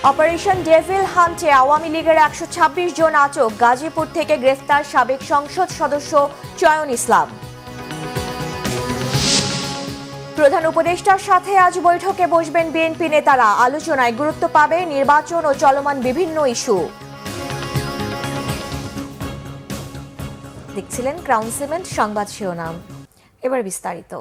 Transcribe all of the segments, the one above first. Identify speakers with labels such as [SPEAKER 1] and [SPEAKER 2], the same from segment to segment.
[SPEAKER 1] Operation devil হান্টে Awami লীগের ১২৬ জন আটক, গাজীপুর থেকে গ্রেফতার সাবেক সংসদ সদস্য চয়ন ইসলাম। প্রধান উপদেষ্টার সাথে আজ বৈঠকে বসবেন বিএনপি নেতারা, আলোচনায় গুরুত্ব পাবে নির্বাচন ও চলমান বিভিন্ন ইস্যু। দেখছিলেন ক্রাউন সিমেন্ট সংবাদ শিরোনাম, এবার বিস্তারিত।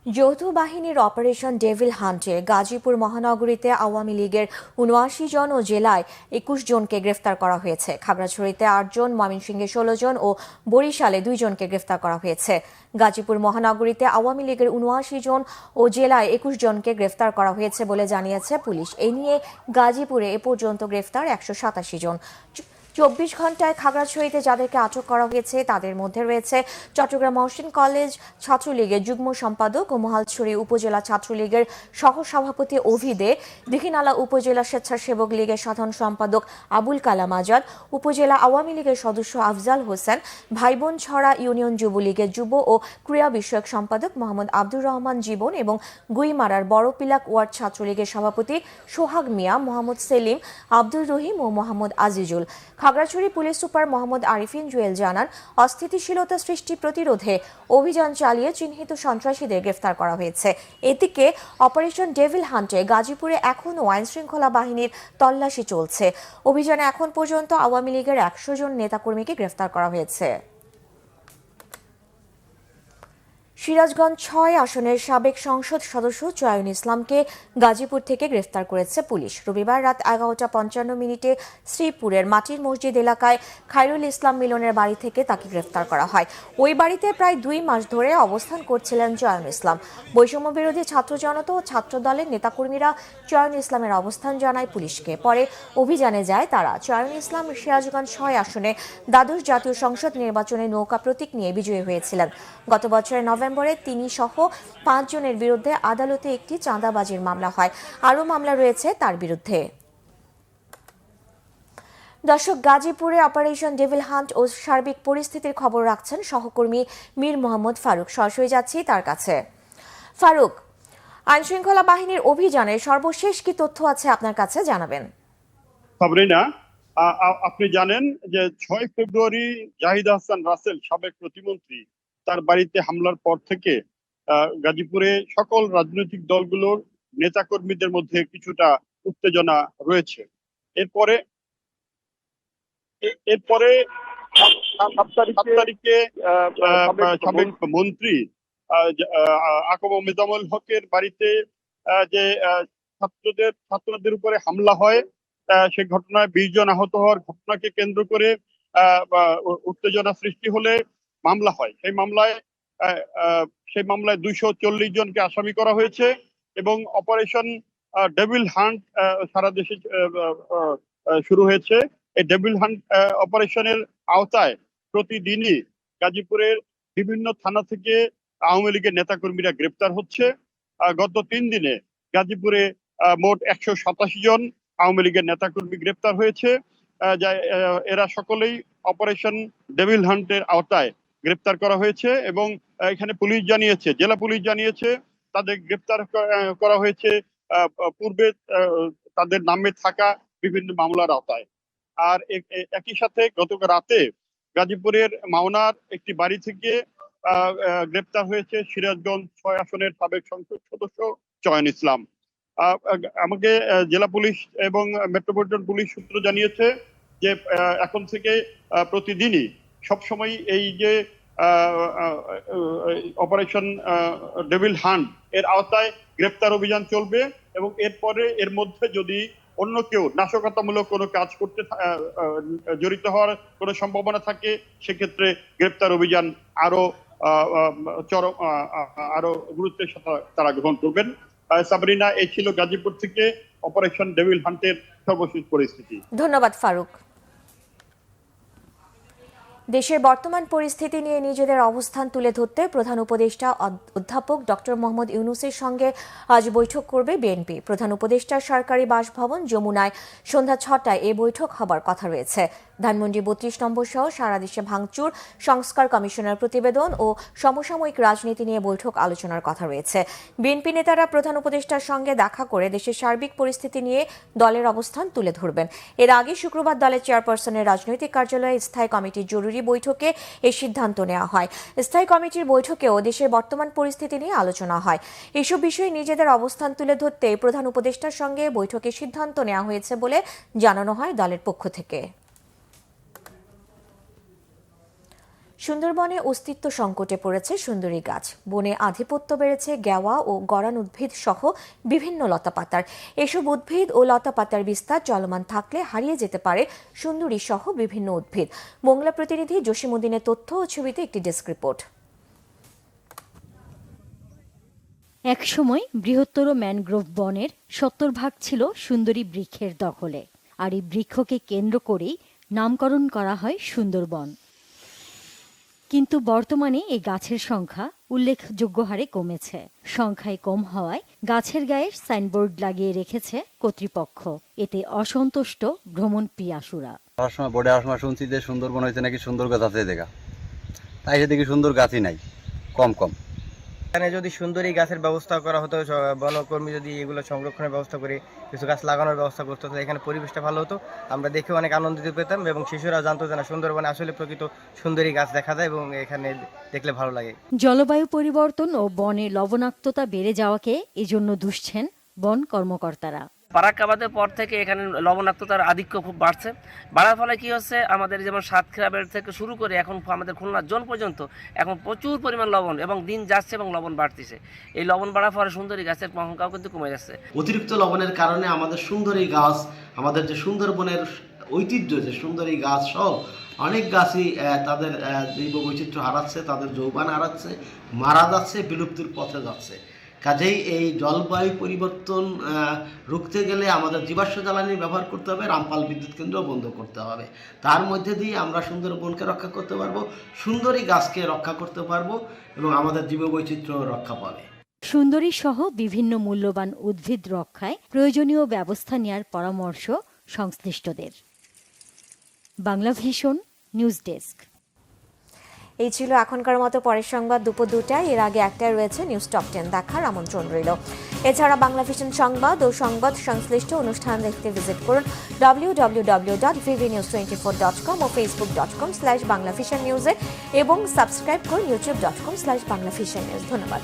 [SPEAKER 1] যৌথ বাহিনীর অপারেশন ডেভিল হান্টে গাজীপুর মহানগরীতে আওয়ামী লীগের ৭৯ জন ও জেলায় ২১ জনকে গ্রেফতার করা হয়েছে। খাগড়াছড়িতে ৮ জন, ময়মনসিংহে ১৬ জন ও বরিশালে ২ জনকে গ্রেফতার করা হয়েছে। গাজীপুর মহানগরীতে আওয়ামী লীগের ৭৯ জন ও জেলায় ২১ জনকে গ্রেফতার করা হয়েছে বলে জানিয়েছে পুলিশ। এই নিয়ে গাজীপুরে এ পর্যন্ত গ্রেফতার ১৮৭ জন। ২৪ ঘন্টায় খাগড়াছড়িতে যাদেরকে আটক করা হয়েছে তাদের মধ্যে রয়েছে চট্টগ্রাম মহসিন কলেজ ছাত্রলীগের যুগ্ম সম্পাদক ও মহালছড়ি উপজেলা ছাত্রলীগের সহসভাপতি অভিদে, দীঘিনালা উপজেলা স্বেচ্ছাসেবক লীগের সাধারণ সম্পাদক আবুল কালাম আজাদ, উপজেলা আওয়ামী লীগের সদস্য আফজাল হোসেন, ভাইবোন ছড়া ইউনিয়ন যুবলীগের যুব ও ক্রীড়া বিষয়ক সম্পাদক মোহাম্মদ আব্দুর রহমান জীবন এবং গুইমারার বড়পিলাক ওয়ার্ড ছাত্রলীগের সভাপতি সোহাগ মিয়া, মোহাম্মদ সেলিম, আব্দুর রহিম ও মোহাম্মদ আজিজুল। খাগড়াছড়ি পুলিশ সুপার মোহাম্মদ আরিফিন জুয়েল জানান, অস্থিতিশীলতা সৃষ্টি প্রতিরোধে অভিযান চালিয়ে চিহ্নিত সন্ত্রাসীদের গ্রেফতার করা হয়েছে। এদিকে অপারেশন ডেভিল হান্টে গাজীপুরে এখনও আইনশৃঙ্খলা বাহিনীর তল্লাশি চলছে। অভিযানে এখন পর্যন্ত আওয়ামী লীগের ১০০ জন নেতাকর্মীকে গ্রেফতার করা হয়েছে। সিরাজগঞ্জ ৬ আসনের সাবেক সংসদ সদস্য চয়ন ইসলামকে গাজীপুর থেকে গ্রেফতার করেছে পুলিশ। রবিবার রাত ১১টা ৫৫ শ্রীপুরের মাটির মসজিদ এলাকায় খায়রুল ইসলাম মিলনের বাড়ি থেকে তাকে গ্রেফতার করা হয়। ওই বাড়িতে প্রায় ২ মাস ধরে অবস্থান করছিলেন চয়ন ইসলাম। বৈষম্য বিরোধী ছাত্র জনতা ও ছাত্রদলের নেতাকর্মীরা চয়ন ইসলামের অবস্থান জানায় পুলিশকে। পরে অভিযানে যায় তারা। চয়ন ইসলাম সিরাজগঞ্জ ৬ আসনে দ্বাদশ জাতীয় সংসদ নির্বাচনে নৌকা প্রতীক নিয়ে বিজয়ী হয়েছিলেন। গত বছরের নভেম্বরে তিনি সহ ৫ জনের বিরুদ্ধে আদালতে একটি চাঁদাবাজির মামলা হয়। আরও মামলা রয়েছে তার বিরুদ্ধে। দর্শক, গাজীপুরে অপারেশন ডেভিল হান্ট ও সার্বিক পরিস্থিতির খবর রাখছেন সহকর্মী মীর মোহাম্মদ ফারুক। সরাসরি যাচ্ছি তার কাছে। ফারুক, আইনশৃঙ্খলা বাহিনীর অভিযানে সর্বশেষ কি তথ্য আছে আপনার কাছে জানাবেন।
[SPEAKER 2] সাবরিনা, আপনি জানেন যে ৬ ফেব্রুয়ারি জাহিদ হাসান রাসেল সাবেক প্রতিমন্ত্রী তার বাড়িতে হামলার পর থেকে গাজীপুরে সকল রাজনৈতিক দলগুলোর নেতাকর্মীদের মধ্যে কিছুটা উত্তেজনা রয়েছে। এরপরে ৭ তারিখে সাবেক মন্ত্রী আকম মেজামুল হকের বাড়িতে যে ছাত্রদের উপরে হামলা হয়, সে ঘটনায় ২০ জন আহত হওয়ার ঘটনাকে কেন্দ্র করে উত্তেজনা সৃষ্টি হলে মামলা হয়। সেই মামলায় ২৪০ জনকে আসামি করা হয়েছে এবং অপারেশন ডেভিল হান্ট সারা দেশে শুরু হয়েছে। এই ডেভিল হান্ট অপারেশনের আওতায় প্রতিদিনই গাজীপুরের বিভিন্ন থানা থেকে আওয়ামী লীগের নেতাকর্মীরা গ্রেপ্তার হচ্ছে। গত ৩ দিনে গাজীপুরে মোট ১৮৭ জন আওয়ামী লীগের নেতাকর্মী গ্রেপ্তার হয়েছে। এরা সকলেই অপারেশন ডেভিল হান্টের আওতায় গ্রেপ্তার করা হয়েছে এবং এখানে পুলিশ জানিয়েছে, জেলা পুলিশ জানিয়েছে তাদের গ্রেপ্তার করা হয়েছে পূর্বে তাদের নামে থাকা বিভিন্ন মামলার আওতায়। আর একই সাথে গতকাল রাতে গাজীপুরের মাওনার একটি বাড়ি থেকে গ্রেপ্তার হয়েছে সিরাজগঞ্জ ৬ আসনের সাবেক সংসদ সদস্য চয়ন ইসলাম। আমাকে জেলা পুলিশ এবং মেট্রোপলিটন পুলিশ সূত্র জানিয়েছে যে এখন থেকে প্রতিদিনই সবসময় এই যে অপারেশন ডেভিল হান্ট এর আওতায় গ্রেপ্তার অভিযান চলবে এবং এর মধ্যে যদি অন্য কেউ নাশকতামূলক কোনো কাজ করতে জড়িত হওয়ার কোনো সম্ভাবনা থাকে, সেক্ষেত্রে গ্রেপ্তার অভিযান আরো গুরুত্বের সাথে তারা গ্রহণ করবেন। সাবরিনা, এই ছিল গাজীপুর থেকে অপারেশন ডেভিল হান্টের সর্বশেষ পরিস্থিতি।
[SPEAKER 1] ধন্যবাদ ফারুক। দেশের বর্তমান পরিস্থিতি নিয়ে নিজেদের অবস্থান তুলে ধরতে প্রধান উপদেষ্টা অধ্যাপক ডক্টর মোহাম্মদ ইউনূসের সঙ্গে আজ বৈঠক করবে বিএনপি। প্রধান উপদেষ্টার সরকারি বাসভবন যমুনায় সন্ধ্যা ৬টায় এ বৈঠক হবার কথা রয়েছে। ধানমন্ডি ৩২ নম্বর সহ সারা দেশে ভাঙচুর, সংস্কার কমিশনের প্রতিবেদন ও সমসাময়িক রাজনীতি নিয়ে বৈঠক আলোচনার কথা রয়েছে। বিএনপি নেতারা প্রধান উপদেষ্টার সঙ্গে দেখা করে দেশের সার্বিক পরিস্থিতি নিয়ে দলের অবস্থান তুলে ধরবেন। এর আগে শুক্রবার দলের চেয়ারপারসনের রাজনৈতিক কার্যালয়ে স্থায়ী কমিটির জরুরি বৈঠকে এই সিদ্ধান্ত নেওয়া হয়। স্থায়ী কমিটির বৈঠকেও দেশের বর্তমান পরিস্থিতি নিয়ে আলোচনা হয়। এসব বিষয়ে নিজেদের অবস্থান তুলে ধরতে প্রধান উপদেষ্টার সঙ্গে বৈঠকে সিদ্ধান্ত নেওয়া হয়েছে বলে জানানো হয় দলের পক্ষ থেকে। সুন্দরবনে অস্তিত্ব সংকটে পড়েছে সুন্দরী গাছ। বনে আধিপত্য বেড়েছে গেওয়া ও গরান উদ্ভিদ সহ বিভিন্ন লতাপাতার। এসব উদ্ভিদ ও লতাপাতার বিস্তার চলমান থাকলে হারিয়ে যেতে পারে সুন্দরী সহ বিভিন্ন উদ্ভিদ। মোংলা প্রতিনিধি জসিমউদ্দিনের তথ্য ও ছবিতে একটি ডেস্ক রিপোর্ট।
[SPEAKER 3] একসময় বৃহত্তর ম্যানগ্রোভ বনের ৭০% ছিল সুন্দরী বৃক্ষের দখলে, আর এই বৃক্ষকে কেন্দ্র করেই নামকরণ করা হয় সুন্দরবন। কিন্তু বর্তমানে এই গাছের সংখ্যা উল্লেখযোগ্য হারে কমেছে। সংখ্যায় কম হওয়ায় গাছের গায়ে সাইনবোর্ড লাগিয়ে রেখেছে কর্তৃপক্ষ। এতে অসন্তুষ্ট ভ্রমণ পিয়াসুরা।
[SPEAKER 4] বোর্ডে আসার সময় শুনছি যে সুন্দরবন হয়েছে নাকি সুন্দর গাছ আছে দেখা, তাই সে দেখি সুন্দর গাছই নাই, কম কম।
[SPEAKER 5] এখানে যদি সুন্দরী গাছের ব্যবস্থা করা হতো, বনকর্মী যদি এগুলো সংরক্ষণের ব্যবস্থা করে কিছু গাছ লাগানোর ব্যবস্থা করতো, তাহলে এখানে পরিবেশটা ভালো হতো, আমরা দেখে অনেক আনন্দিত পেতাম এবং শিশুরা জানতো যে না, সুন্দরবনে আসলে প্রকৃত সুন্দরী গাছ দেখা যায় এবং এখানে দেখলে ভালো লাগে।
[SPEAKER 3] জলবায়ু পরিবর্তন ও বনে লবণাক্ততা বেড়ে যাওয়াকে এজন্য দুষছেন বন কর্মকর্তারা।
[SPEAKER 6] ফারাক্কাবাদের পর থেকে এখানে লবণাক্ততার আধিক্য খুব বাড়ছে। বাড়ার ফলে কি হচ্ছে, আমাদের যেমন সাতক্ষীরা বেড় থেকে শুরু করে এখন আমাদের খুলনা জোন পর্যন্ত এখন প্রচুর পরিমাণ লবণ এবং দিন যাচ্ছে এবং লবণ বাড়তেছে। এই লবণ বাড়ার ফলে সুন্দরী গাছের সংখ্যাও কিন্তু কমে যাচ্ছে।
[SPEAKER 7] অতিরিক্ত লবণের কারণে আমাদের সুন্দরী গাছ, আমাদের যে সুন্দরবনের ঐতিহ্য, যে সুন্দরী গাছ সহ অনেক গাছই তাদের জৈব বৈচিত্র্য হারাচ্ছে, তাদের যৌবন হারাচ্ছে, মারা যাচ্ছে, বিলুপ্তির পথে যাচ্ছে। কাজেই এই জলবায়ু পরিবর্তন রুখতে গেলে আমাদের জীবাশ্ম জ্বালানি ব্যবহার করতে হবে, রামপাল বিদ্যুৎ কেন্দ্র বন্ধ করতে হবে। তার মধ্যে দিয়ে আমরা সুন্দরবনকে রক্ষা করতে পারবো, সুন্দরী গাছকে রক্ষা করতে পারবো এবং আমাদের জীববৈচিত্র্য রক্ষা পাবে।
[SPEAKER 3] সুন্দরী সহ বিভিন্ন মূল্যবান উদ্ভিদ রক্ষায় প্রয়োজনীয় ব্যবস্থা নেওয়ার পরামর্শ সংশ্লিষ্টদের। Bangla vision news desk.
[SPEAKER 1] এই ছিল এখনকার মতো। পরের সংবাদ দুপুর 2টায়। এর আগে একটায় রয়েছে নিউজ টপ 10 দেখার আমন্ত্রণ রইল। এছাড়া বাংলা ভিশন সংবাদ ও সংবাদ সংশ্লিষ্ট অনুষ্ঠান দেখতে ভিজিট করুন www.vvnews24.com ও facebook.com/banglavisionnews এবং সাবস্ক্রাইব করুন youtube.com/banglavisionnews। ধন্যবাদ।